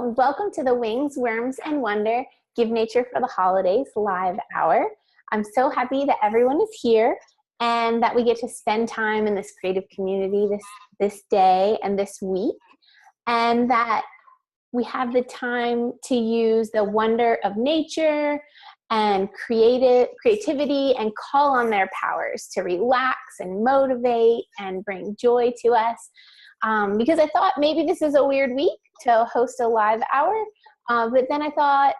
Hello, welcome to the Wings, Worms, and Wonder Give Nature for the Holidays live hour. I'm so happy that everyone is here and that we get to spend time in this creative community this day and this week, and that we have the time to use the wonder of nature and creativity and call on their powers to relax and motivate and bring joy to us. Because I thought maybe this is a weird week to host a live hour, but then I thought,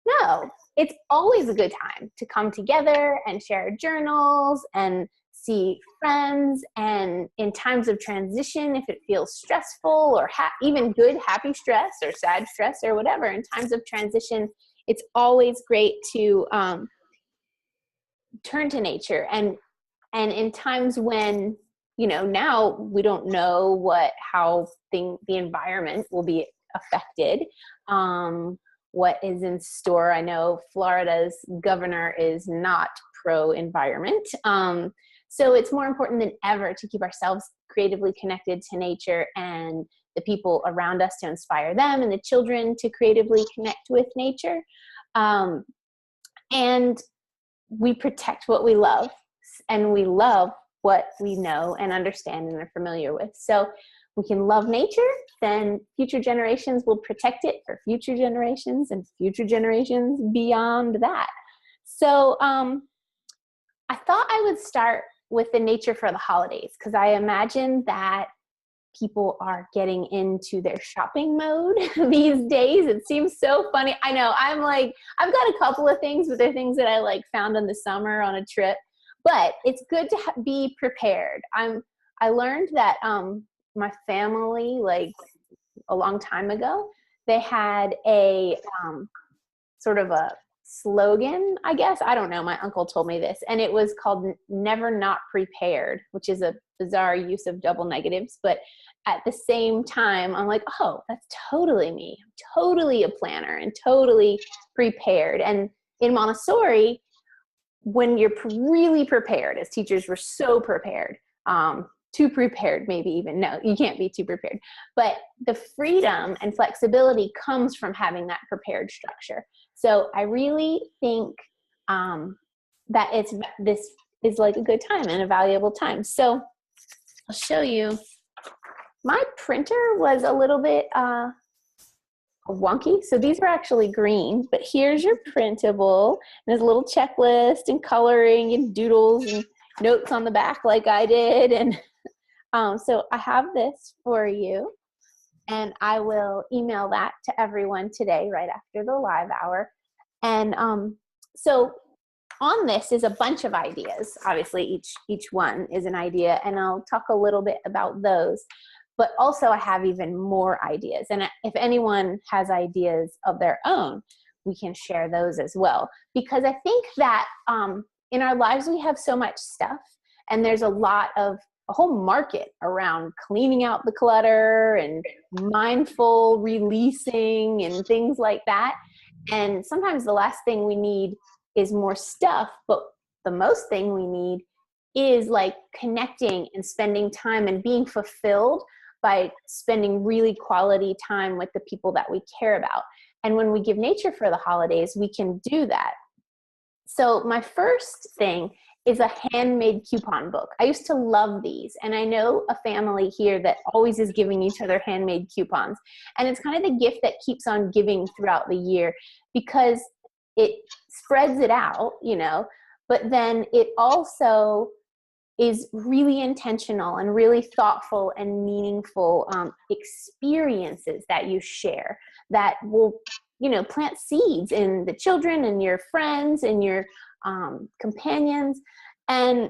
no, it's always a good time to come together and share journals and see friends, and in times of transition, if it feels stressful or even good, happy stress or sad stress or whatever, in times of transition, it's always great to turn to nature. And in times when, you know, now we don't know how the environment will be affected, what is in store. I know Florida's governor is not pro-environment. So it's more important than ever to keep ourselves creatively connected to nature and the people around us, to inspire them and the children to creatively connect with nature. And we protect what we love, and we love what we know and understand and are familiar with. So we can love nature, then future generations will protect it for future generations and future generations beyond that. So I thought I would start with the nature for the holidays, because I imagine that people are getting into their shopping mode these days. It seems so funny. I know, I'm like, I've got a couple of things, but they're things that I like found in the summer on a trip. But it's good to be prepared. I learned that my family, like a long time ago, they had a sort of a slogan, I guess. I don't know. My uncle told me this, and it was called "Never Not Prepared," which is a bizarre use of double negatives. But at the same time, I'm like, oh, that's totally me. I'm totally a planner and totally prepared. And in Montessori, when you're really prepared, as teachers, we're so prepared, too prepared, maybe even. No, you can't be too prepared. But the freedom and flexibility comes from having that prepared structure. So I really think that this is like a good time and a valuable time. So I'll show you. My printer was a little bit wonky, so these were actually green, but here's your printable. There's a little checklist and coloring and doodles and notes on the back like I did. And so I have this for you, and I will email that to everyone today right after the live hour. And so on this is a bunch of ideas. Obviously each one is an idea, and I'll talk a little bit about those. But also I have even more ideas. And if anyone has ideas of their own, we can share those as well. Because I think that in our lives we have so much stuff, and there's a whole market around cleaning out the clutter and mindful releasing and things like that. And sometimes the last thing we need is more stuff, but the most thing we need is like connecting and spending time and being fulfilled by spending really quality time with the people that we care about. And when we give nature for the holidays, we can do that. So my first thing is a handmade coupon book. I used to love these, and I know a family here that always is giving each other handmade coupons. And it's kind of the gift that keeps on giving throughout the year, because it spreads it out, you know, but then it also is really intentional and really thoughtful and meaningful experiences that you share that will, you know, plant seeds in the children and your friends and your companions. And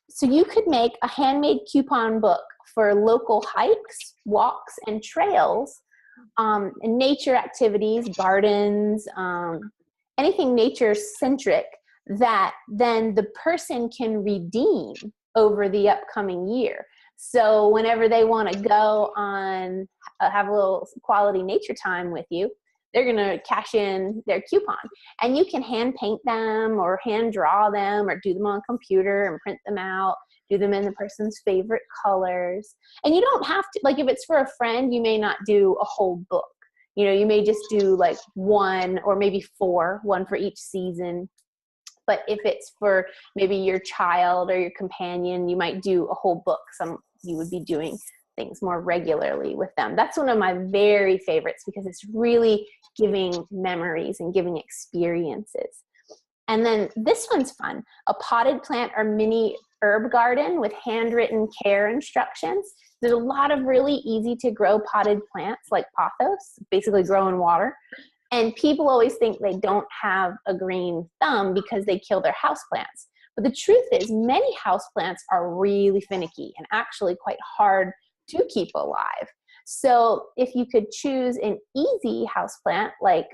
so you could make a handmade coupon book for local hikes, walks, and trails, and nature activities, gardens, anything nature-centric that then the person can redeem over the upcoming year. So whenever they want to go on, have a little quality nature time with you, they're going to cash in their coupon. And you can hand paint them or hand draw them or do them on a computer and print them out, do them in the person's favorite colors. And you don't have to, like if it's for a friend, you may not do a whole book. You know, you may just do like 1 or maybe 4, 1 for each season. But if it's for maybe your child or your companion, you might do a whole book. You would be doing things more regularly with them. That's one of my very favorites because it's really giving memories and giving experiences. And then this one's fun, a potted plant or mini herb garden with handwritten care instructions. There's a lot of really easy to grow potted plants like pothos, basically grow in water. And people always think they don't have a green thumb because they kill their houseplants. But the truth is many houseplants are really finicky and actually quite hard to keep alive. So if you could choose an easy houseplant like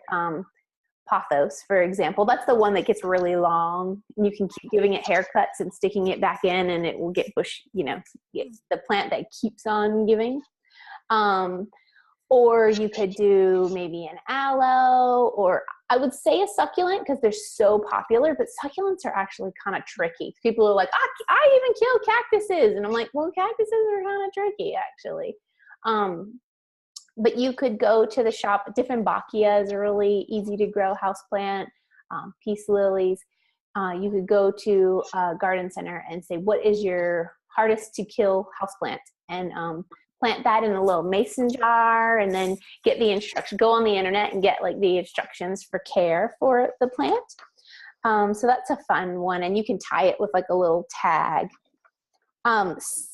pothos, for example, that's the one that gets really long. You can keep giving it haircuts and sticking it back in and it will get bush, you know, it's the plant that keeps on giving. Or you could do maybe an aloe, or I would say a succulent because they're so popular, but succulents are actually kind of tricky. People are like, I even kill cactuses. And I'm like, well, cactuses are kind of tricky actually. But you could go to the shop. Dieffenbachia is a really easy to grow houseplant, peace lilies. You could go to a garden center and say, what is your hardest to kill houseplant? And plant that in a little mason jar and then get the instructions. Go on the internet and get like the instructions for care for the plant. So that's a fun one. And you can tie it with like a little tag. This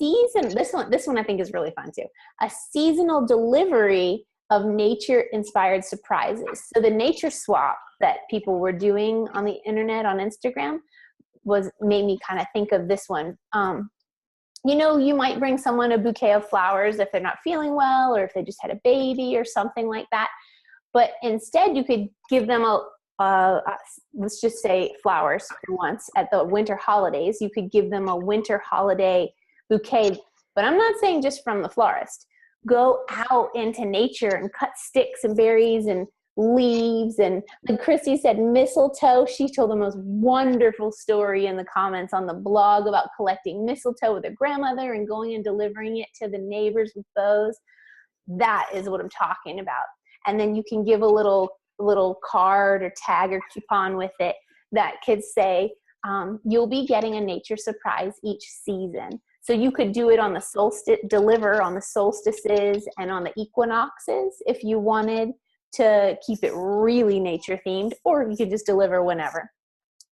one I think is really fun too. A seasonal delivery of nature-inspired surprises. So the nature swap that people were doing on the internet, on Instagram, made me kind of think of this one. You know, you might bring someone a bouquet of flowers if they're not feeling well or if they just had a baby or something like that. But instead, you could give them let's just say flowers for once at the winter holidays. You could give them a winter holiday bouquet. But I'm not saying just from the florist. Go out into nature and cut sticks and berries and leaves. And like Chrissy said, mistletoe. She told the most wonderful story in the comments on the blog about collecting mistletoe with her grandmother and going and delivering it to the neighbors with bows. That is what I'm talking about. And then you can give a little card or tag or coupon with it that could say, you'll be getting a nature surprise each season. So you could do it on the solstice, deliver on the solstices and on the equinoxes if you wanted to keep it really nature themed, or you could just deliver whenever.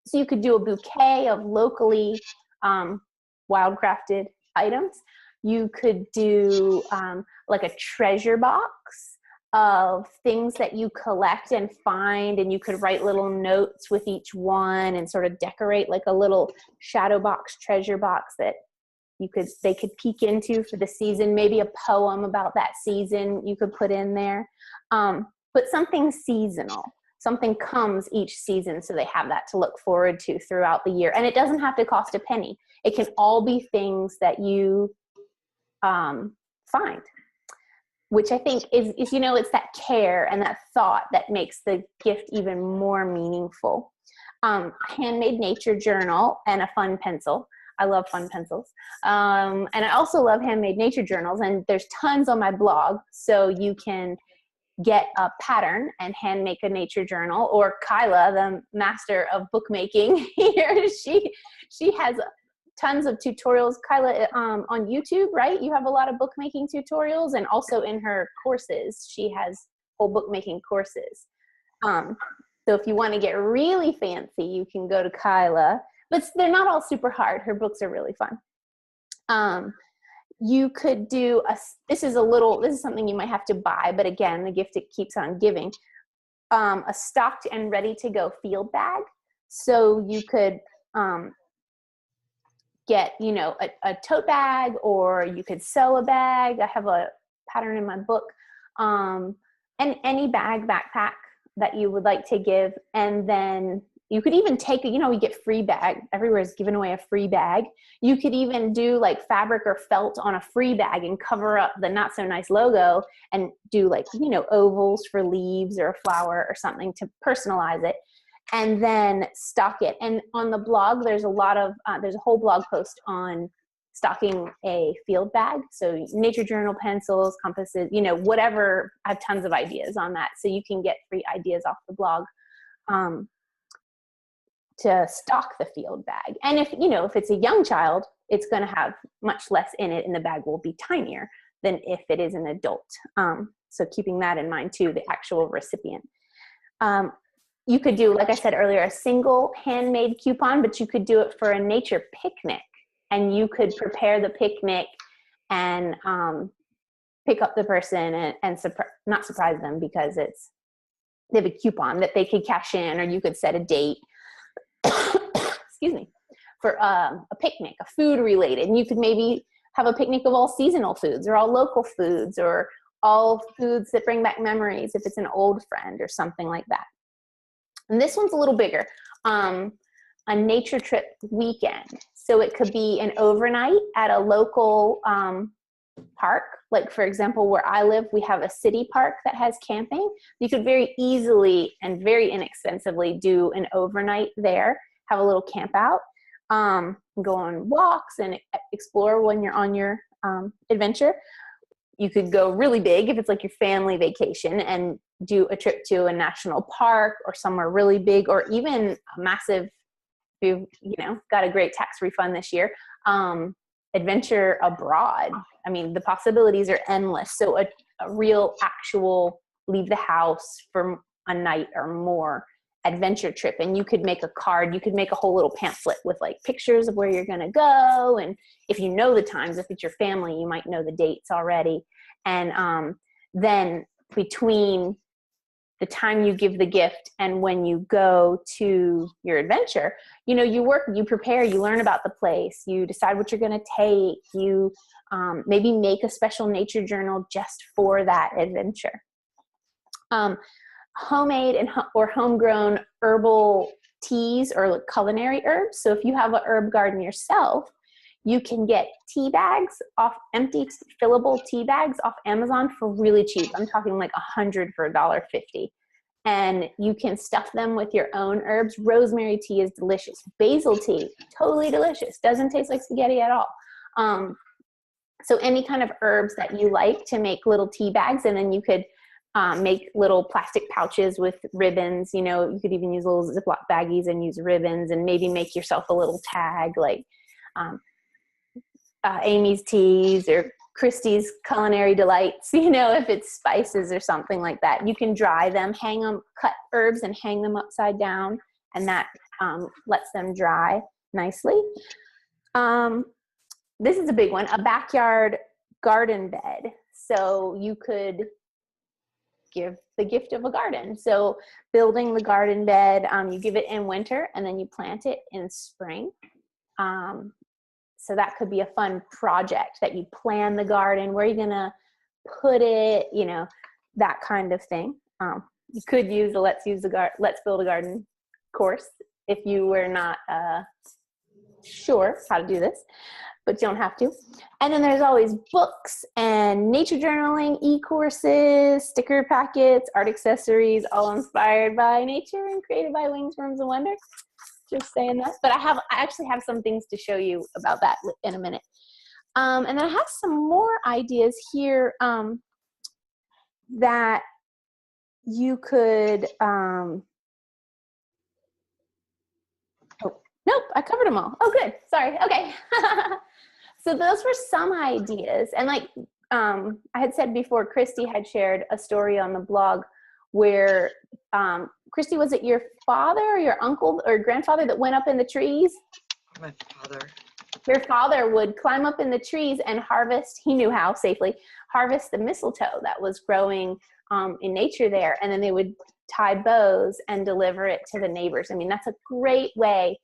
So you could do a bouquet of locally wildcrafted items. You could do like a treasure box of things that you collect and find, and you could write little notes with each one and sort of decorate like a little shadow box, treasure box that they could peek into for the season. Maybe a poem about that season you could put in there. But something seasonal, something comes each season so they have that to look forward to throughout the year. And it doesn't have to cost a penny. It can all be things that you find, which I think is, you know, it's that care and that thought that makes the gift even more meaningful. Handmade nature journal and a fun pencil. I love fun pencils. And I also love handmade nature journals, and there's tons on my blog. So you can get a pattern and hand make a nature journal, or Kyla, the master of bookmaking here, she has tons of tutorials. Kyla, on YouTube, right? You have a lot of bookmaking tutorials, and also in her courses, she has whole bookmaking courses. So if you want to get really fancy, you can go to Kyla, but they're not all super hard. Her books are really fun. You could do this is something you might have to buy, but again, the gift it keeps on giving. A stocked and ready to go field bag. So you could get, you know, a tote bag, or you could sew a bag. I have a pattern in my book. And any bag, backpack that you would like to give. And then you could even take, you know, you get free bag. Everywhere is giving away a free bag. You could even do like fabric or felt on a free bag and cover up the not so nice logo and do like, you know, ovals for leaves or a flower or something to personalize it, and then stock it. And on the blog, there's a whole blog post on stocking a field bag. So nature journal, pencils, compasses, you know, whatever. I have tons of ideas on that. So you can get free ideas off the blog to stock the field bag. And if, you know, if it's a young child, it's going to have much less in it and the bag will be tinier than if it is an adult. So keeping that in mind too, the actual recipient. You could do, like I said earlier, a single handmade coupon, but you could do it for a nature picnic, and you could prepare the picnic and pick up the person and not surprise them because they have a coupon that they could cash in, or you could set a date, excuse me, for a picnic, a food related. And you could maybe have a picnic of all seasonal foods or all local foods or all foods that bring back memories if it's an old friend or something like that. And this one's a little bigger, a nature trip weekend. So it could be an overnight at a local park. Like, for example, where I live, we have a city park that has camping. You could very easily and very inexpensively do an overnight there, have a little camp out, go on walks and explore when you're on your adventure. You could go really big if it's like your family vacation and do a trip to a national park or somewhere really big, or even a massive, if you know, got a great tax refund this year, adventure abroad. I mean, the possibilities are endless. So a real actual leave the house for a night or more adventure trip. And you could make a card, you could make a whole little pamphlet with like pictures of where you're going to go. And if you know the times, if it's your family, you might know the dates already. And then between the time you give the gift and when you go to your adventure, you know, you work, you prepare, you learn about the place, you decide what you're going to take, you maybe make a special nature journal just for that adventure. Homemade or homegrown herbal teas or culinary herbs. So if you have an herb garden yourself, you can get tea bags off, empty fillable tea bags off Amazon for really cheap. I'm talking like 100 for $1.50. And you can stuff them with your own herbs. Rosemary tea is delicious. Basil tea, totally delicious. Doesn't taste like spaghetti at all. So any kind of herbs that you like to make little tea bags, and then you could make little plastic pouches with ribbons. You know, you could even use little Ziploc baggies and use ribbons, and maybe make yourself a little tag like Amy's Teas or Christie's Culinary Delights, you know, if it's spices or something like that. You can dry them, hang them, cut herbs and hang them upside down, and that lets them dry nicely. This is a big one, a backyard garden bed. So you could give the gift of a garden. So building the garden bed, you give it in winter and then you plant it in spring. So that could be a fun project that you plan the garden, where you're going to put it, you know, that kind of thing. You could use the Let's Build a Garden course if you were not sure how to do this, but you don't have to. And then there's always books and nature journaling, e-courses, sticker packets, art accessories, all inspired by nature and created by Wings, Worms, and Wonder. Just saying that. But I actually have some things to show you about that in a minute. And then I have some more ideas here that you could, oh, nope, I covered them all. Oh, good. Sorry. Okay. So those were some ideas. And like I had said before, Christy had shared a story on the blog where, Christy, was it your father or your uncle or grandfather that went up in the trees? My father. Your father would climb up in the trees and harvest, he knew how safely, harvest the mistletoe that was growing in nature there. And then they would tie bows and deliver it to the neighbors. I mean, that's a great way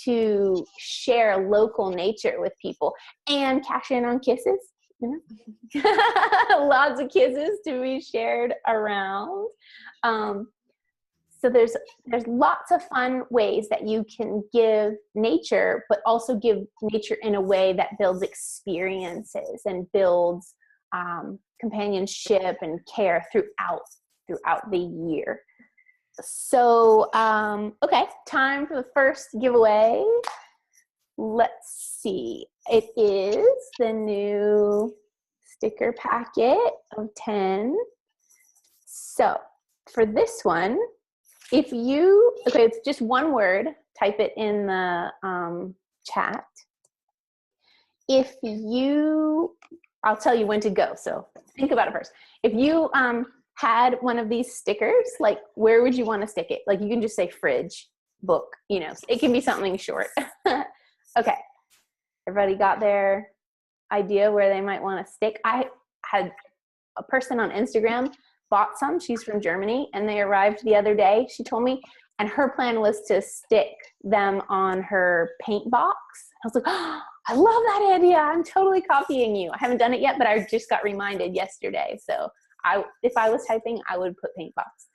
to share local nature with people and cash in on kisses. You know? Lots of kisses to be shared around. So there's lots of fun ways that you can give nature, but also give nature in a way that builds experiences and builds companionship and care throughout the year. So, okay, time for the first giveaway. let's see. It is the new sticker packet of 10. So for this one, if you, okay, it's just one word, type it in the chat. If you, I'll tell you when to go, so think about it first. If you had one of these stickers, like where would you want to stick it? Like you can just say fridge, book, you know, it can be something short. Okay, everybody got their idea where they might want to stick? I had a person on Instagram bought some, she's from Germany, and they arrived the other day, she told me, and her plan was to stick them on her paint box. I was like, oh, I love that idea. I'm totally copying you. I haven't done it yet, but I just got reminded yesterday. So if I was typing, I would put paint box,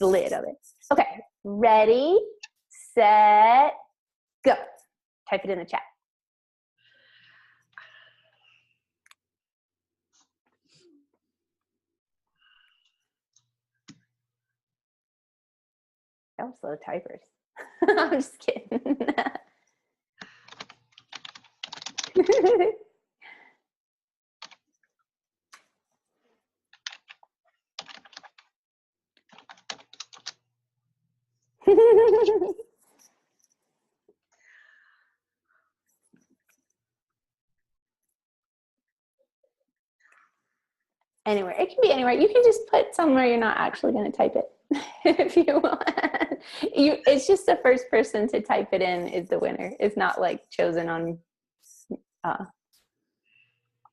the lid of it. Okay, ready, set, go. Type it in the chat. I'm slow typers. I'm just kidding. Anywhere. It can be anywhere. You can just put somewhere you're not actually going to type it if you want. It's just the first person to type it in is the winner. It's not like chosen on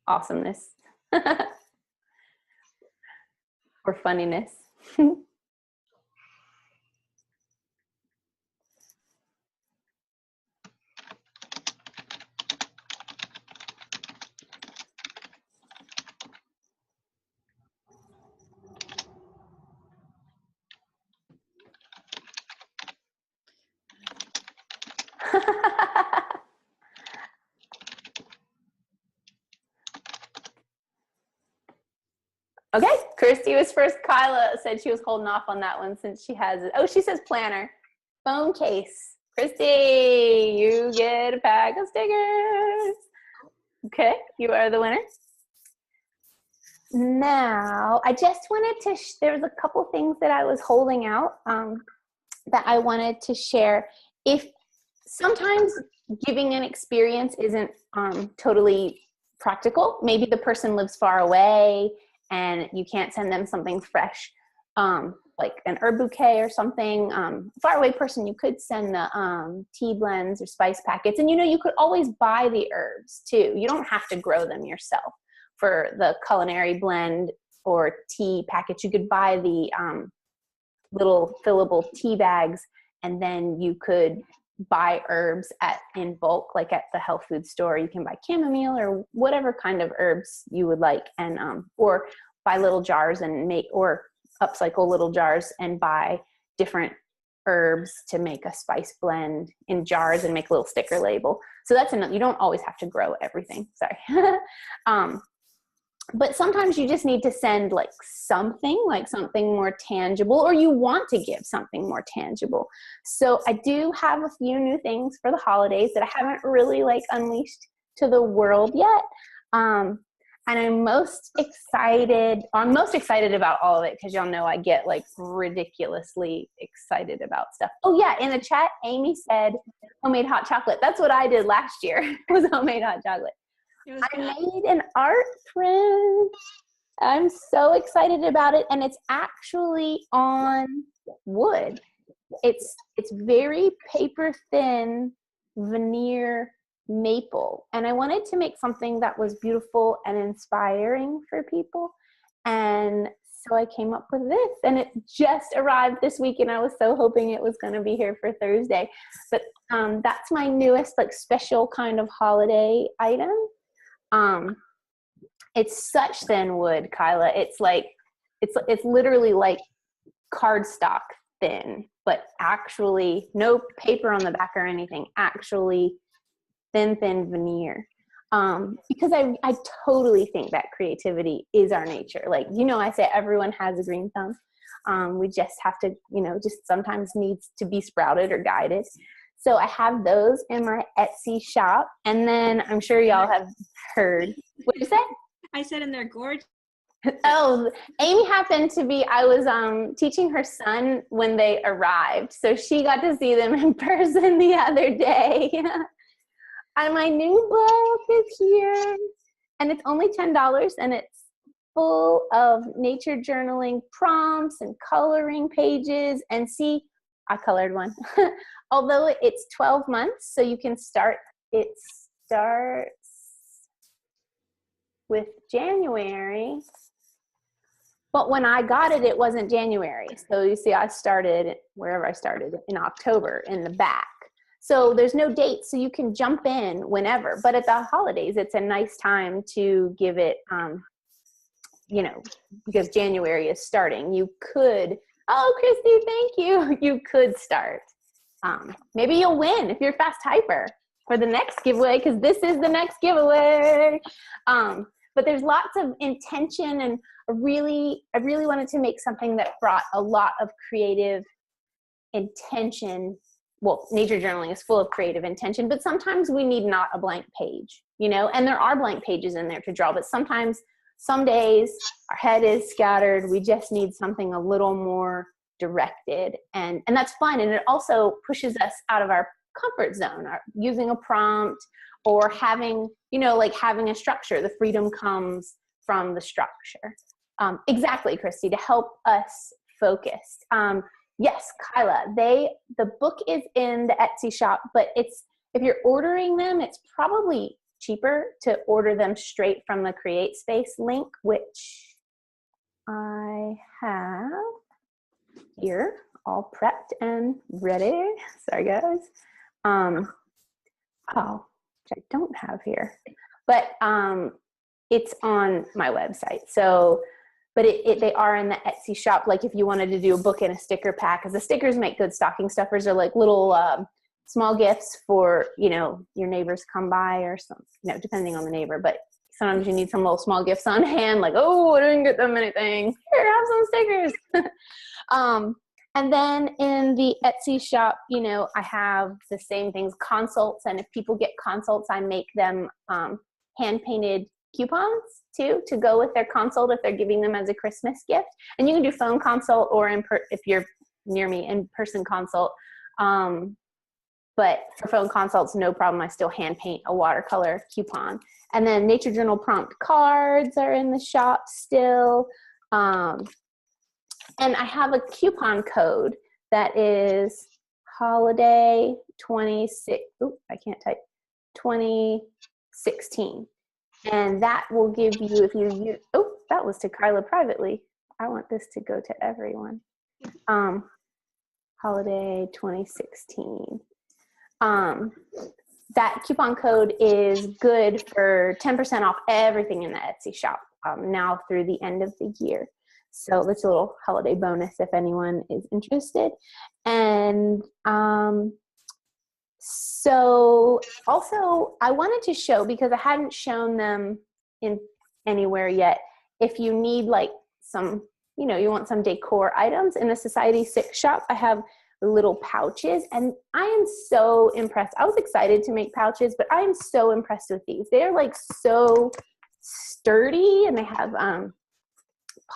awesomeness or funniness. Okay, Christy was first. Kyla said she was holding off on that one since she has it. Oh, she says planner. Phone case. Christy, you get a pack of stickers. Okay, you are the winner. Now, I just wanted to, there was a couple things that I was holding out that I wanted to share. If sometimes giving an experience isn't totally practical, maybe the person lives far away and you can't send them something fresh, like an herb bouquet or something. Far away person, you could send the tea blends or spice packets. And you know, you could always buy the herbs too. You don't have to grow them yourself. For the culinary blend or tea packets, you could buy the little fillable tea bags, and then you could buy herbs in bulk, like at the health food store. You can buy chamomile or whatever kind of herbs you would like, and or buy little jars and make, or upcycle little jars and buy different herbs to make a spice blend in jars and make a little sticker label. So that's another, you don't always have to grow everything, sorry. But sometimes you just need to send like something more tangible, or you want to give something more tangible. So I do have a few new things for the holidays that I haven't really like unleashed to the world yet. And I'm most excited about all of it because y'all know I get like ridiculously excited about stuff. Oh yeah, in the chat, Amy said homemade hot chocolate. That's what I did last year, was homemade hot chocolate. I made an art print. I'm so excited about it, and it's actually on wood. It's very paper thin veneer maple, and I wanted to make something that was beautiful and inspiring for people, and so I came up with this, and it just arrived this week, and I was so hoping it was going to be here for Thursday. But that's my newest like special kind of holiday item. It's such thin wood, Kyla. It's like, it's literally like cardstock thin, but actually no paper on the back or anything, actually thin veneer. Because I totally think that creativity is our nature. Like, you know, I say everyone has a green thumb. We just have to, you know, just sometimes needs to be sprouted or guided. So I have those in my Etsy shop. And then I'm sure y'all have heard. What did you say? I said, and they're gorgeous. Oh, Amy happened to be, I was teaching her son when they arrived. So she got to see them in person the other day. And my new book is here. And it's only $10, and it's full of nature journaling prompts and coloring pages. And see, I colored one. Although it's 12 months, so you can start, it starts with January. But when I got it, it wasn't January. So you see, I started wherever I started in October in the back. So there's no date, so you can jump in whenever. But at the holidays, it's a nice time to give it, you know, because January is starting. You could, oh, Christy, thank you. You could start. Maybe you'll win if you're a fast typer for the next giveaway, because this is the next giveaway. But there's lots of intention, and I really wanted to make something that brought a lot of creative intention. Well, nature journaling is full of creative intention, but sometimes we need not a blank page, you know, and there are blank pages in there to draw, but sometimes, some days our head is scattered. We just need something a little more directed, and that's fun. And it also pushes us out of our comfort zone, using a prompt or having, you know, like having a structure. The freedom comes from the structure. Exactly, Christy, to help us focus. Yes, Kyla, the book is in the Etsy shop, but if you're ordering them, it's probably cheaper to order them straight from the CreateSpace link, which I have here all prepped and ready. Sorry, guys. Which I don't have here, but it's on my website. So, but they are in the Etsy shop. Like if you wanted to do a book and a sticker pack, because the stickers make good stocking stuffers, or like little small gifts for, you know, your neighbors come by or some, you know, depending on the neighbor. But sometimes you need some little small gifts on hand, like, oh, I didn't get them anything. Here, have some stickers. And then in the Etsy shop, you know, I have the same things, consults. And if people get consults, I make them hand-painted coupons too, to go with their consult if they're giving them as a Christmas gift. And you can do phone consult or if you're near me, in-person consult. But for phone consults, no problem. I still hand paint a watercolor coupon. And then Nature Journal prompt cards are in the shop still. And I have a coupon code that is holiday 26. Oh, I can't type. 2016. And that will give you, if you use, oh, that was to Kyla privately. I want this to go to everyone. Holiday 2016. That coupon code is good for 10% off everything in the Etsy shop now through the end of the year. So that's a little holiday bonus if anyone is interested. And so also I wanted to show, because I hadn't shown them in anywhere yet, if you need like some, you know, you want some decor items in the Society 6 shop, I have little pouches, and I am so impressed. I was excited to make pouches, but I am so impressed with these. They're like so sturdy, and they have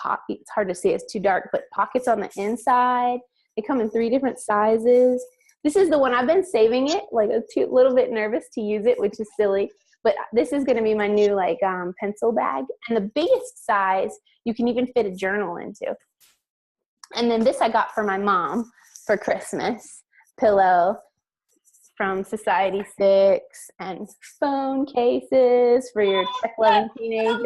pockets. It's hard to see, it's too dark, but pockets on the inside. They come in 3 different sizes. This is the one I've been saving it, like a little bit nervous to use it, which is silly, but this is going to be my new like pencil bag. And the biggest size you can even fit a journal into. And then this I got for my mom for Christmas, pillow from Society 6, and phone cases for your tech-loving teenager.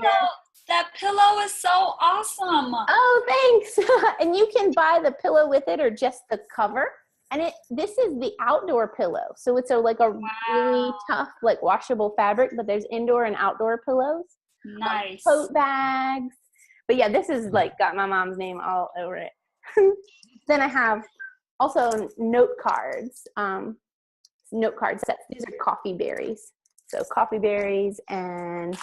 That pillow is so awesome. Oh, thanks. And you can buy the pillow with it or just the cover. And this is the outdoor pillow. So it's like a really tough, like washable fabric, but there's indoor and outdoor pillows. Nice. Tote bags. But yeah, this is like got my mom's name all over it. Then I have also note cards. Note card sets. These are coffee berries. So coffee berries and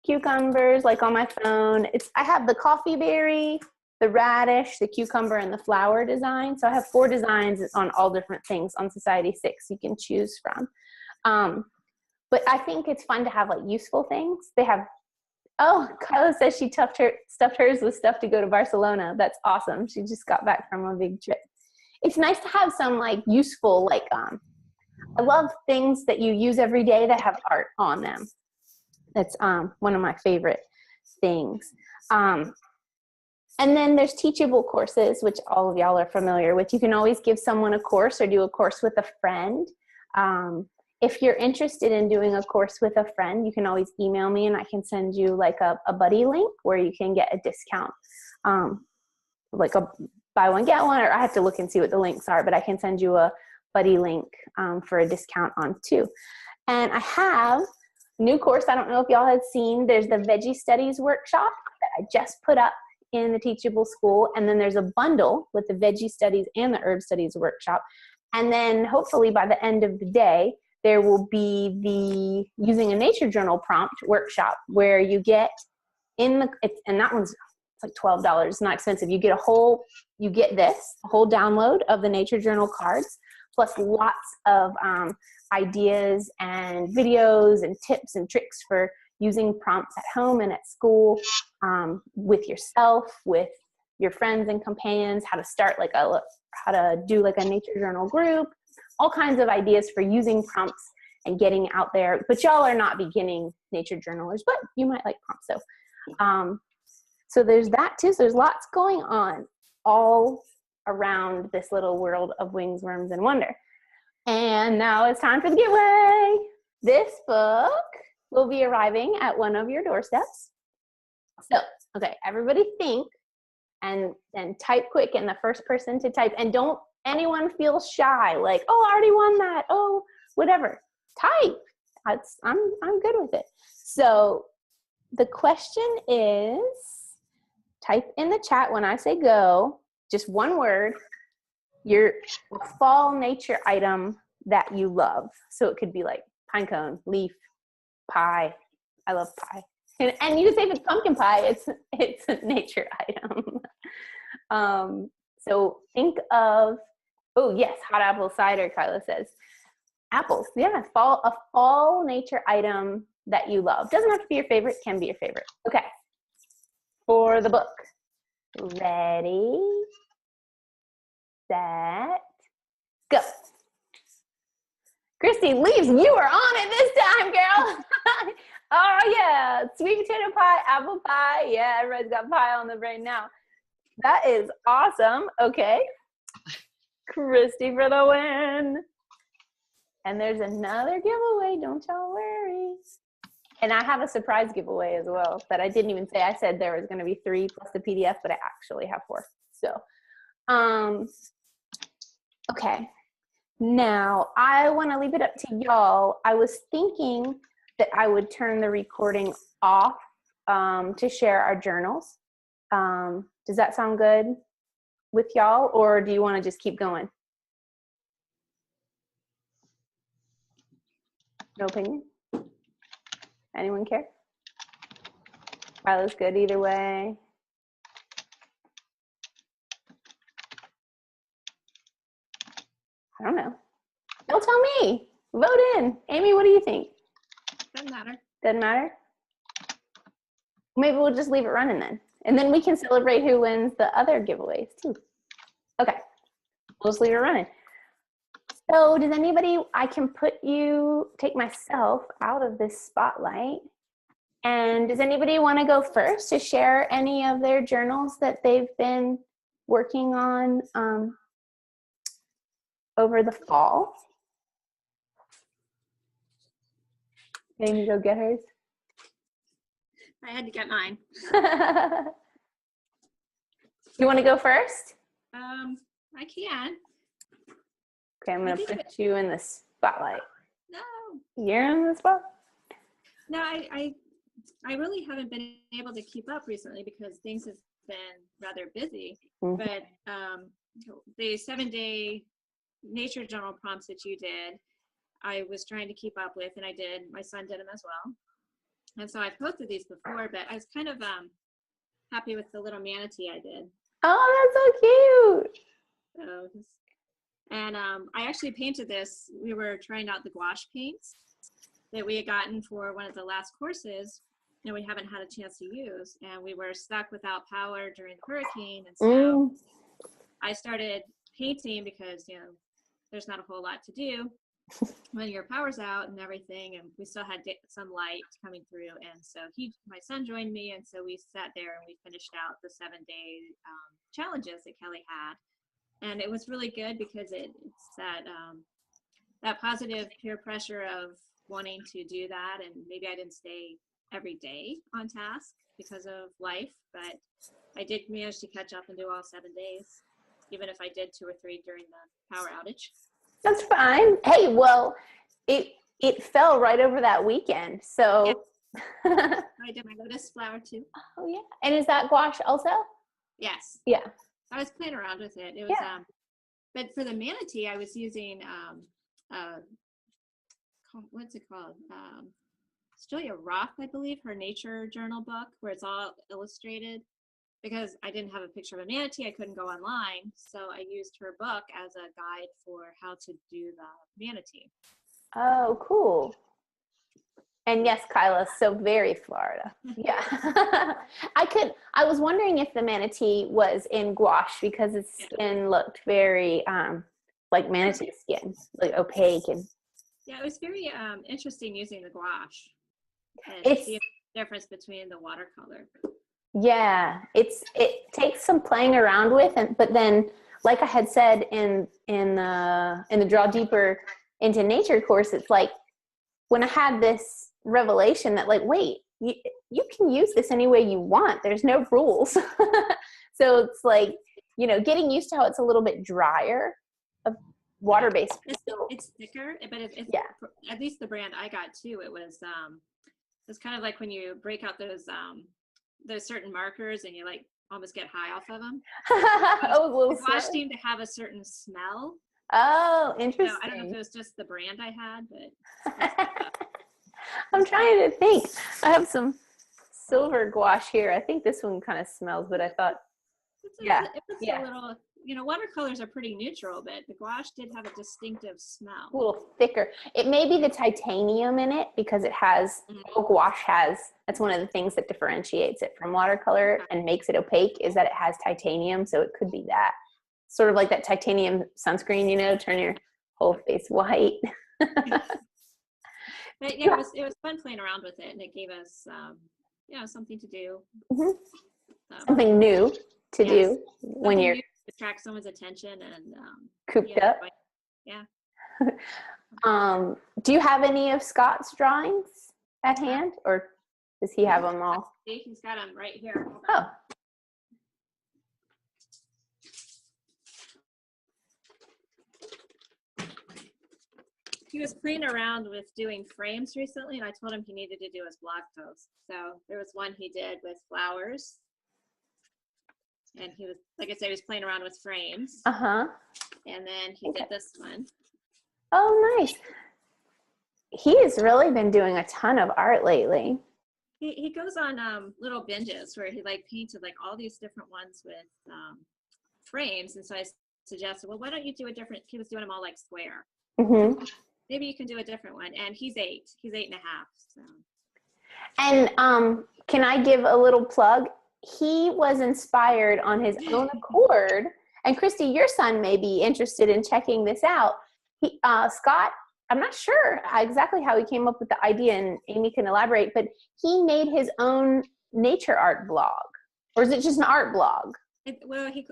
cucumbers, like on my phone. I have the coffee berry the radish, the cucumber, and the flower design. So I have 4 designs on all different things on Society 6 you can choose from. But I think it's fun to have like useful things. They have, oh, Kyla says she stuffed hers with stuff to go to Barcelona. That's awesome. She just got back from a big trip. It's nice to have some like useful, like, I love things that you use every day that have art on them. That's one of my favorite things. And then there's teachable courses, which all of y'all are familiar with. You can always give someone a course or do a course with a friend. If you're interested in doing a course with a friend, you can always email me and I can send you like a buddy link where you can get a discount, like a buy one, get one, or I have to look and see what the links are, but I can send you a buddy link for a discount on too. And I have a new course. I don't know if y'all had seen, there's the Veggie Studies workshop that I just put up in the Teachable School. And then there's a bundle with the Veggie Studies and the Herb Studies workshop. And then hopefully by the end of the day, there will be the Using a Nature Journal prompt workshop where you get in the, and that one's like $12. It's not expensive. You get a whole download of the Nature Journal cards, plus lots of ideas and videos and tips and tricks for using prompts at home and at school, with yourself, with your friends and companions, how to start how to do like a nature journal group, all kinds of ideas for using prompts and getting out there. But y'all are not beginning nature journalers, but you might like prompts. So there's that too. So there's lots going on all around this little world of wings, worms, and wonder. And now it's time for the giveaway. This book will be arriving at one of your doorsteps. So, okay, everybody think and type quick, and the first person to type, and don't anyone feel shy, like, oh, I already won that, oh, whatever. Type. I'm good with it. So the question is, type in the chat when I say go, just one word, your fall nature item that you love. So it could be like pine cone, leaf, pie. I love pie. And you can say if it's pumpkin pie, it's a nature item. So think of, oh yes, hot apple cider, Kyla says. Apples, yeah, a fall nature item that you love. Doesn't have to be your favorite, can be your favorite. Okay, for the book. Ready, set, go. Christy, leaves, you are on it this time, girl. Oh yeah, sweet potato pie, apple pie. Yeah, everybody's got pie on the brain now. That is awesome. Okay, Christy for the win. And there's another giveaway, don't y'all worry. And I have a surprise giveaway as well that I didn't even say. I said there was going to be 3 plus the PDF, but I actually have 4. So, okay. Now, I want to leave it up to y'all. I was thinking that I would turn the recording off to share our journals. Does that sound good with y'all, or do you want to just keep going? No opinion? Anyone care? Kyla's good either way. I don't know. Don't tell me. Vote in. Amy, what do you think? Doesn't matter. Doesn't matter? Maybe we'll just leave it running then. And then we can celebrate who wins the other giveaways too. Okay. We'll just leave it running. So does anybody, I can take myself out of this spotlight. And does anybody want to go first to share any of their journals that they've been working on over the fall? Amy, go get hers. I had to get mine. You want to go first? I can. Okay, I'm going to put you in the spotlight. No. You're in the spot? No, I really haven't been able to keep up recently because things have been rather busy. Mm-hmm. But the 7-day nature journal prompts that you did, I was trying to keep up with, and I did. My son did them as well. And so I posted these before, but I was kind of happy with the little manatee I did. Oh, that's so cute. So, and I actually painted this. We were trying out the gouache paints that we had gotten for one of the last courses, and we haven't had a chance to use. And we were stuck without power during the hurricane, and so I started painting because there's not a whole lot to do when your power's out and everything, and we still had some light coming through. And so my son joined me, and so we sat there and we finished out the 7-day challenges that Kelly had. And it was really good because it's that positive peer pressure of wanting to do that. And maybe I didn't stay every day on task because of life, but I did manage to catch up and do all 7 days, even if I did 2 or 3 during the power outage. That's fine. Hey, well, it fell right over that weekend, so. Yeah. I did my lotus flower too. Oh yeah, and is that gouache also? Yes. Yeah. I was playing around with it. It was but for the manatee, I was using what's it called? It's Julia Roth, I believe, her nature journal book where it's all illustrated. Because I didn't have a picture of a manatee, I couldn't go online. So I used her book as a guide for how to do the manatee. Oh, cool. And yes, Kyla, so very Florida. Yeah. I was wondering if the manatee was in gouache because its skin looked very like manatee skin, like opaque. And yeah, it was very interesting using the gouache. And it's the difference between the watercolor. Yeah, it takes some playing around with, but then, like I had said in the Draw Deeper into Nature course, it's like when I had this revelation that like, wait, you can use this any way you want. There's no rules. So it's like, getting used to how it's a little bit drier, of water-based. It's thicker, but it's at least the brand I got too. It's kind of like when you break out those certain markers and you like almost get high off of them. The gouache seemed to have a certain smell. Oh, interesting. I don't know if it was just the brand I had, but I'm trying to think. I have some silver gouache here. I think this one kind of smells, but I thought, it's a little. Watercolors are pretty neutral, but the gouache did have a distinctive smell. A little thicker. It may be the titanium in it because it has, gouache has, that's one of the things that differentiates it from watercolor and makes it opaque is that it has titanium. So it could be that. Sort of like that titanium sunscreen, turn your whole face white. But it was fun playing around with it, and it gave us, something to do. Mm-hmm. Something new to do when you're attract someone's attention and cooped up. Yeah. Do you have any of Scott's drawings at hand, or does he have them all? He's got them right here. Oh. He was playing around with doing frames recently, and I told him he needed to do his blog post. So there was one he did with flowers. And he was, like I said, he was playing around with frames. Uh-huh. And then he did this one. Oh, nice. He has really been doing a ton of art lately. He goes on little binges where he painted all these different ones with frames. And so I suggested, well, why don't you do a different, he was doing them all square. Mm-hmm. Maybe you can do a different one. And he's 8. He's 8.5. So. And can I give a little plug? He was inspired on his own accord. And Christy, your son may be interested in checking this out. Scott, I'm not sure exactly how he came up with the idea, and Amy can elaborate, but he made his own nature art blog. Or is it just an art blog?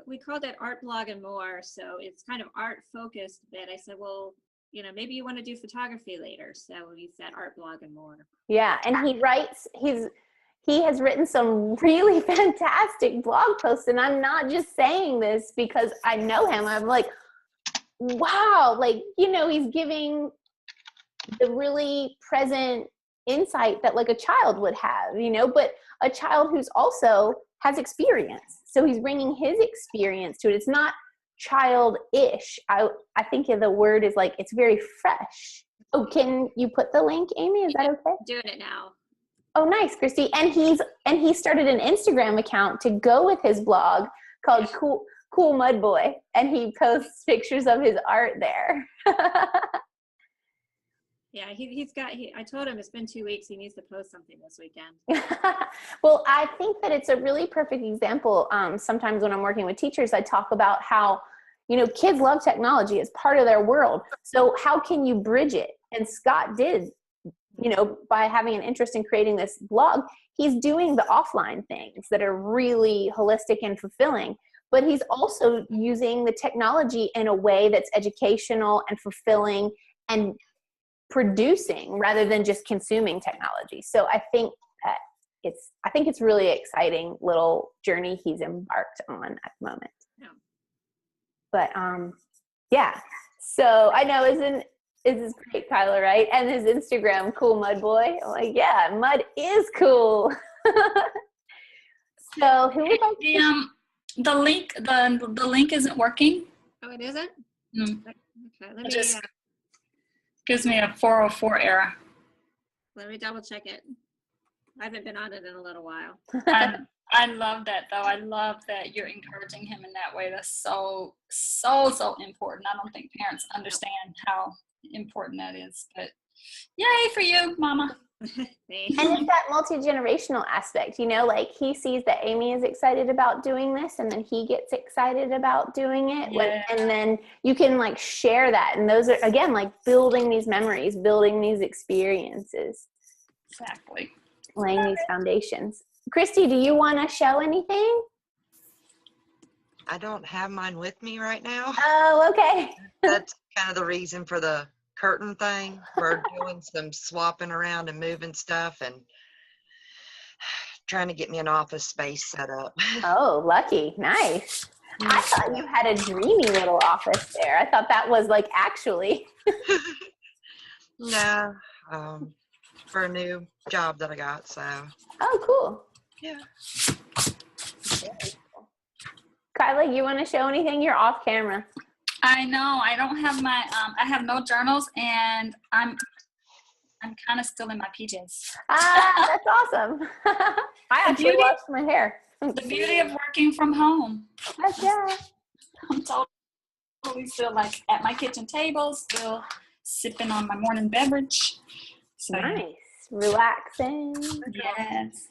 We called it Art Blog and More. So it's kind of art focused, but I said, well, maybe you want to do photography later. So we said Art Blog and More. Yeah. And he has written some really fantastic blog posts, and I'm not just saying this because I know him. I'm like, wow, he's giving the really present insight that a child would have, but a child who's also has experience. So he's bringing his experience to it. It's not childish. I think the word is it's very fresh. Oh, can you put the link, Amy? Is that okay? Doing it now. Oh, nice, Christy. And he started an Instagram account to go with his blog called Cool Mud Boy, and he posts pictures of his art there. Yeah, I told him it's been 2 weeks. He needs to post something this weekend. Well, I think that it's a really perfect example. Sometimes when I'm working with teachers, I talk about how, kids love technology. It's part of their world. So how can you bridge it? And Scott did, by having an interest in creating this blog. He's doing the offline things that are really holistic and fulfilling, but he's also using the technology in a way that's educational and fulfilling and producing rather than just consuming technology. So I think that it's really exciting little journey he's embarked on at the moment. Yeah. But yeah. So I know is great, Kyla, right? And his Instagram, Cool Mud Boy. I'm like, yeah, mud is cool. So who would like the link isn't working. Oh, it isn't? Mm. Okay, let me just gives me a 404 error. Let me double check it. I haven't been on it in a little while. I love that, though. I love that you're encouraging him in that way. That's so important. I don't think parents understand how important that is. But yay for you, Mama. And it's that multi-generational aspect, like he sees that Amy is excited about doing this, and then he gets excited about doing it. Yeah. And then you can like share that. And those are, again, like building these memories, building these experiences. Exactly. Laying these foundations. Christy, do you want to show anything? I don't have mine with me right now. Oh, okay. That's kind of the reason for the curtain thing. We're doing some swapping around and moving stuff and trying to get me an office space set up. Oh, lucky. Nice. I thought you had a dreamy little office there. I thought that was like actually. No, for a new job that I got, so. Oh, cool. Yeah. Kyla, you want to show anything? You're off camera. I know. I don't have my. I have no journals, and I'm kind of still in my PJs. Ah, that's awesome. I actually washed my hair. The beauty of working from home. Heck yeah. I'm totally still like at my kitchen table, still sipping on my morning beverage. So, nice. Relaxing. Yes.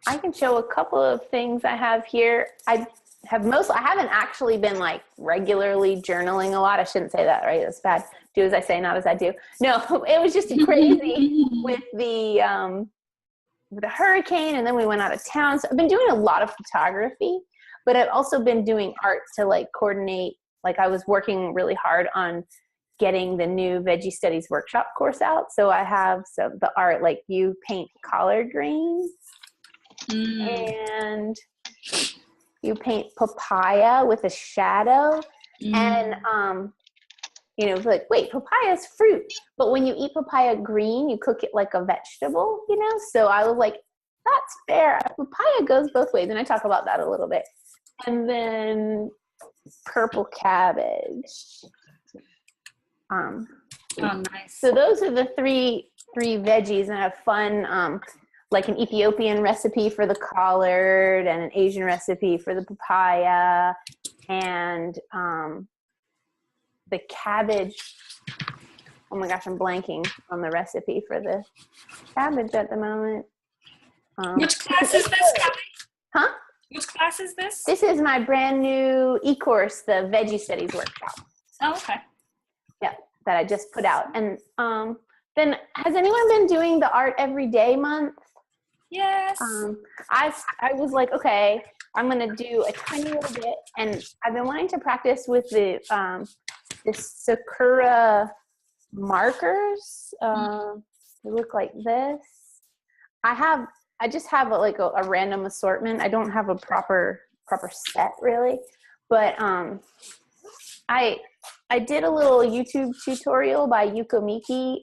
I can show a couple of things I have here. I haven't actually been like regularly journaling a lot. I shouldn't say that, right? That's bad. Do as I say, not as I do. No, it was just crazy with the hurricane, and then we went out of town. So I've been doing a lot of photography, but I've also been doing art to like coordinate. Like I was working really hard on getting the new Veggie Studies workshop course out. So I have the art, like you paint collard greens and you paint papaya with a shadow. And, like, wait, papaya is fruit. But when you eat papaya green, you cook it like a vegetable, So I was like, that's fair. Papaya goes both ways. And I talk about that a little bit. And purple cabbage. Oh, nice. So those are the three veggies, and I have fun, like an Ethiopian recipe for the collard and an Asian recipe for the papaya, and the cabbage. Oh my gosh, I'm blanking on the recipe for the cabbage at the moment. Which class is this, Kelly? Huh? Which class is this? This is my brand new e-course, the Veggie Studies workshop. Oh, okay. Yeah, that I just put out. And then has anyone been doing the Art Every Day month? Yes. I was like, okay, I'm going to do a tiny little bit. And I've been wanting to practice with the Sakura markers. They look like this. I just have a random assortment. I don't have a proper set really, but I did a little YouTube tutorial by Yuko Miki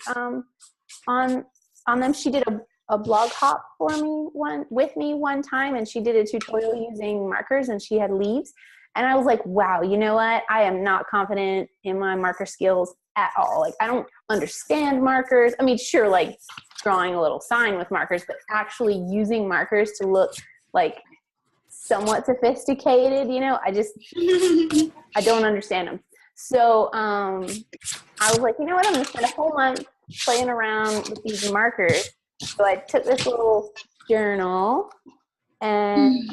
on them. She did a blog hop with me one time, and she did a tutorial using markers, and she had leaves. And I was like, wow, you know what? I am not confident in my marker skills at all. Like, I don't understand markers. I mean, sure, like drawing a little sign with markers, but actually using markers to look like somewhat sophisticated, I don't understand them. So I was like, you know what, I'm going to spend a whole month playing around with these markers. So I took this little journal and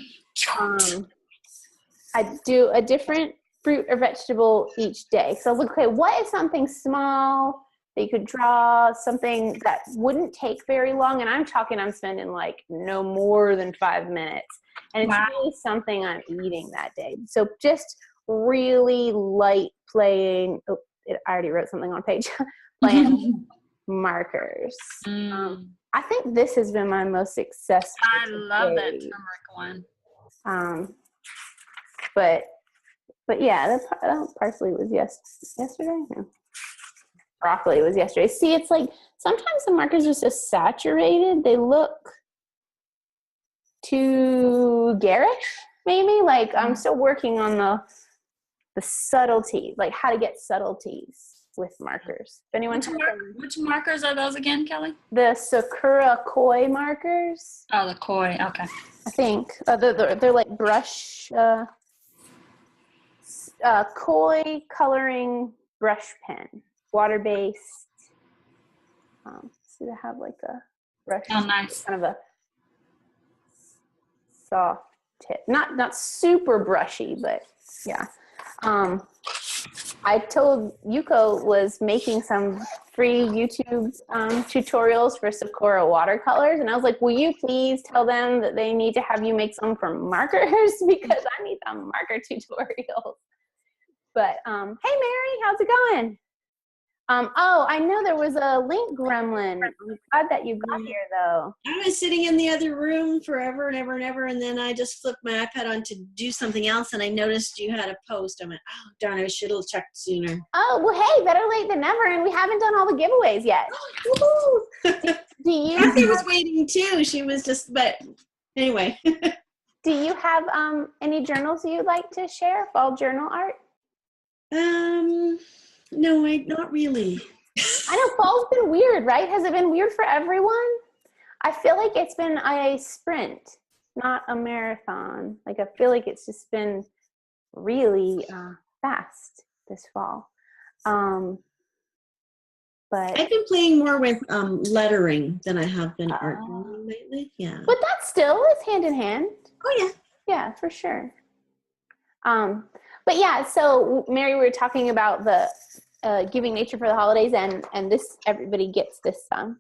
I do a different fruit or vegetable each day. So I was like, okay, what is something small that you could draw, something that wouldn't take very long? And I'm spending like no more than 5 minutes. And it's really something I'm eating that day. So just really light playing. Oh, I already wrote something on page. Playing markers. I think this has been my most successful. I love that turmeric one. But yeah, the parsley was yesterday. No. Broccoli was yesterday. See, it's like sometimes the markers are so saturated, they look too garish, maybe. Like I'm still working on the subtlety, like how to get subtleties with markers. If anyone which markers are those again, Kelly? The Sakura Koi markers. Oh, the koi. Okay. I think they're like brush koi coloring brush pen, water based. So they have like a brush. Oh, nice. Kind of a soft tip, not super brushy, but yeah. I told Yuko was making some free YouTube tutorials for Sakura watercolors, and I was like, will you please tell them that they need to have you make some for markers because I need some marker tutorials. But hey Mary, how's it going? Oh, I know there was a link gremlin. I'm glad that you got here though. I was sitting in the other room forever and ever and ever, and then I just flipped my iPad on to do something else, and I noticed you had a post. I went, oh, darn, I should have checked sooner. Oh, well, hey, better late than never, and we haven't done all the giveaways yet. Do you? Kathy was waiting too. She was just, but anyway. Do you have any journals you'd like to share? Fall journal art? No, not really. I know fall's been weird, right? Has it been weird for everyone? I feel like it's been a sprint, not a marathon. Like I feel like it's just been really fast this fall. But I've been playing more with lettering than I have been art journaling lately. Yeah. But that still is hand in hand. Oh yeah. Yeah, for sure. But yeah, so Mary, we were talking about the giving nature for the holidays, and this, everybody gets this. Oh,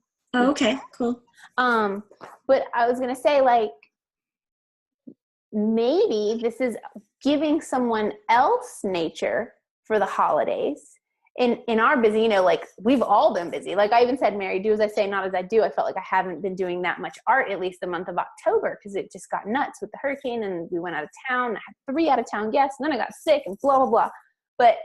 okay, cool. But I was gonna say, like, maybe this is giving someone else nature for the holidays. In our busy, like we've all been busy. Like I even said, Mary, do as I say, not as I do. I felt like I haven't been doing that much art, at least the month of October, because it just got nuts with the hurricane and we went out of town. I had 3 out of town guests and then I got sick and blah, blah, blah. But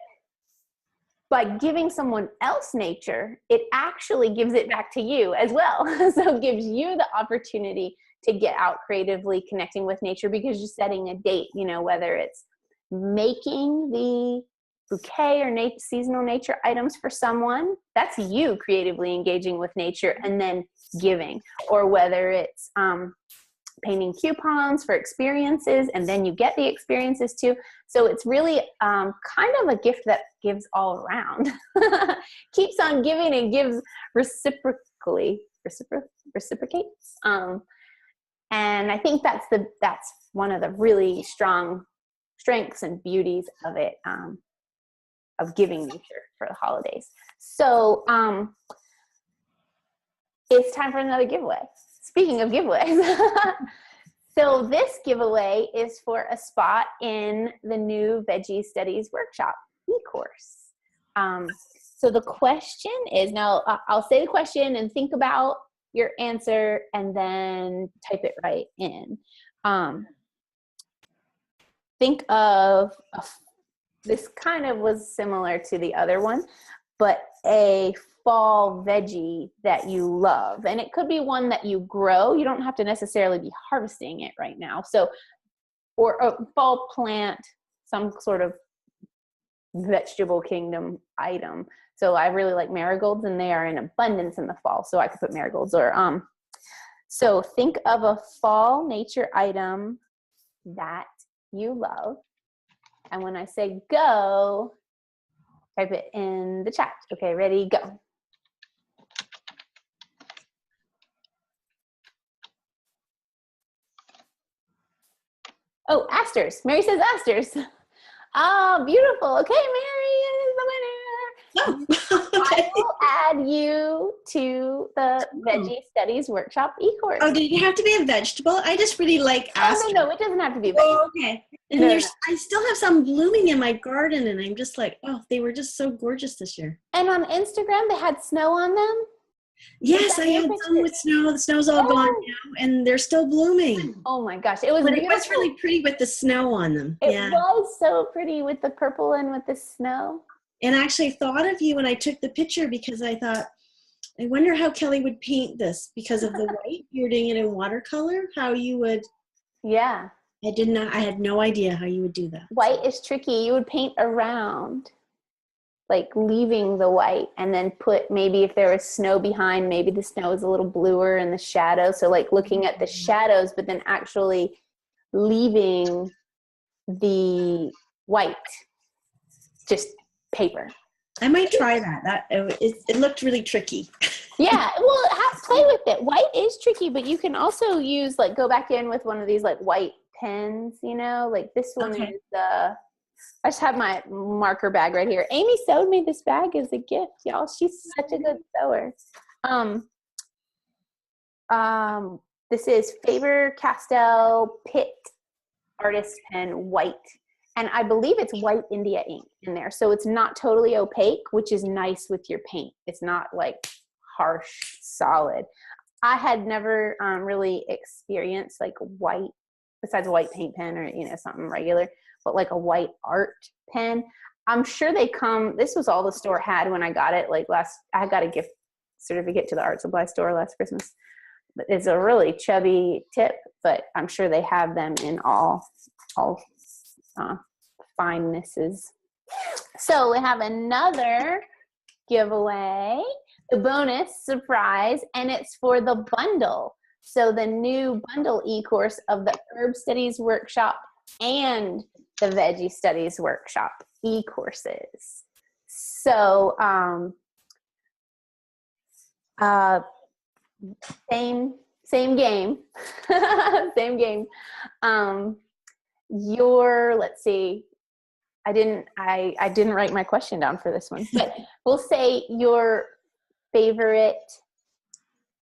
by giving someone else nature, it actually gives it back to you as well. So it gives you the opportunity to get out creatively, connecting with nature, because you're setting a date, whether it's making the bouquet or seasonal nature items for someone, that's you creatively engaging with nature and then giving, or whether it's painting coupons for experiences and then you get the experiences too. So it's really kind of a gift that gives all around. Keeps on giving and gives reciprocates. And I think that's one of the really strong strengths and beauties of it, of giving nature for the holidays. So it's time for another giveaway. Speaking of giveaways, so this giveaway is for a spot in the new Veggie Studies Workshop e-course. So the question is, now I'll say the question and think about your answer and then type it right in. Think of this kind of was similar to the other one, but a fall veggie that you love. And it could be one that you grow. You don't have to necessarily be harvesting it right now. So, or a fall plant, some sort of vegetable kingdom item. So I really like marigolds and they are in abundance in the fall. So I could put marigolds or, so think of a fall nature item that you love. And when I say go, type it in the chat. Okay, ready, go. Oh, asters. Mary says asters. Oh, beautiful. Okay, Mary is the winner. Oh, I okay. will add you to the Veggie Studies Workshop e-course. Oh, did it have to be a vegetable? I just really like Oh, asters. no, it doesn't have to be a vegetable. Oh, okay. And No, there's, no. I still have some blooming in my garden, and I'm just like, oh, they were just so gorgeous this year. And on Instagram, they had snow on them. Yes, that I your had some picture? with snow. The snow's all gone now, and they're still blooming. Oh my gosh, it was But it beautiful. was really pretty with the snow on them. It Yeah. was so pretty with the purple and with the snow. And I actually thought of you when I took the picture because I thought, I wonder how Kelly would paint this because of the white. You're doing it in watercolor. How you would? Yeah, I had no idea how you would do that. white is tricky. You would paint around, like leaving the white, and then put, maybe if there was snow behind, maybe the snow is a little bluer in the shadow. So like looking at the shadows, but then actually leaving the white, just paper. I might try that. It looked really tricky. Yeah, well, play with it. White is tricky, but you can also use, like, go back in with one of these like white pens, you know, like this one Okay. is I just have my marker bag right here. Amy sewed me this bag as a gift, y'all. She's such a good sewer. This is Faber-Castell Pitt Artist Pen White. And I believe it's white India ink in there. So it's not totally opaque, which is nice with your paint. It's not like harsh, solid. I had never really experienced like white, besides a white paint pen or, you know, something regular, but like a white art pen. I'm sure they come, this was all the store had when I got it. Like I got a gift certificate to the art supply store last Christmas. It's a really chubby tip, but I'm sure they have them in all finenesses. So we have another giveaway, the bonus surprise, and it's for the bundle. So the new bundle e-course of the Herb Studies Workshop and the Veggie Studies Workshop e-courses. So same game. Same game. Let's see, I didn't write my question down for this one, but we'll say your favorite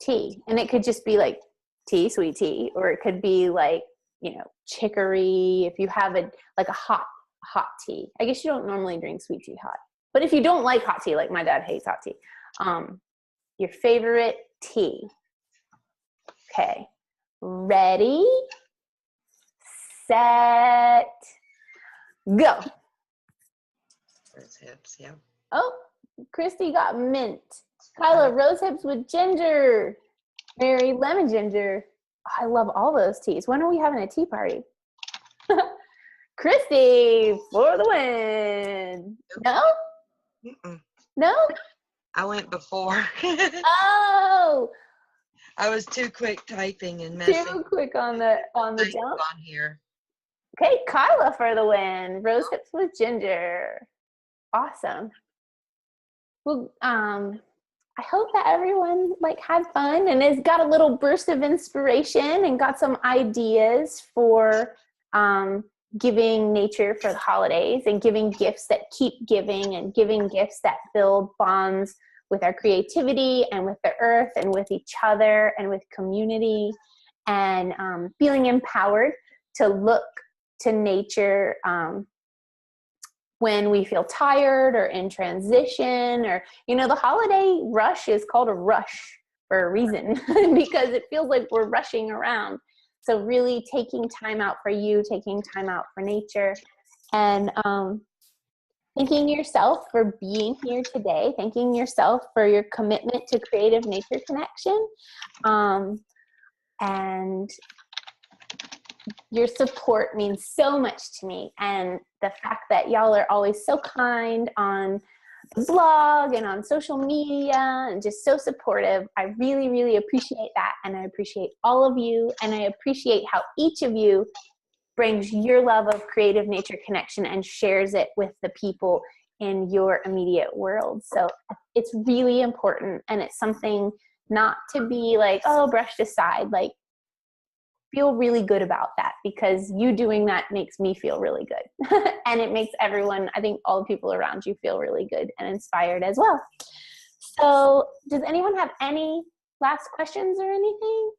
tea, and it could just be like tea, sweet tea, or it could be like, you know, chicory. If you have a hot tea, I guess you don't normally drink sweet tea hot, but if you don't like hot tea, like my dad hates hot tea, your favorite tea. Okay, ready, set, go. Rose hips, yeah. Oh, Christy got mint. Kyla, rose hips with ginger. Mary, lemon ginger. I love all those teas. When are we having a tea party? Christy, for the win. No? Mm-mm. No? I went before. Oh, I was too quick typing and messing too quick on the things jump. on here. Okay, Kyla for the win. Rose hips with ginger. Awesome. Well, I hope that everyone had fun and has got a little burst of inspiration and got some ideas for giving nature for the holidays and giving gifts that keep giving and giving gifts that build bonds with our creativity and with the earth and with each other and with community, and feeling empowered to look to nature when we feel tired or in transition, or, you know, the holiday rush is called a rush for a reason because it feels like we're rushing around. So really taking time out for you, taking time out for nature, and thanking yourself for being here today, thanking yourself for your commitment to creative nature connection, and your support means so much to me. And the fact that y'all are always so kind on the blog and on social media and just so supportive, I really, really appreciate that. And I appreciate all of you. And I appreciate how each of you brings your love of creative nature connection and shares it with the people in your immediate world. So it's really important, and it's something not to be like, oh, brushed aside. Like, feel really good about that, because you doing that makes me feel really good. And it makes everyone, I think all the people around you, feel really good and inspired as well. So does anyone have any last questions or anything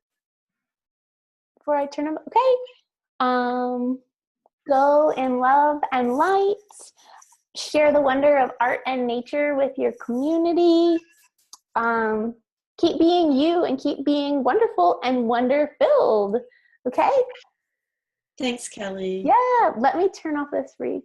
before I turn them? Okay. Go in love and light. Share the wonder of art and nature with your community. Keep being you and keep being wonderful and wonder-filled. Okay? Thanks, Kelly. Yeah, let me turn off this read.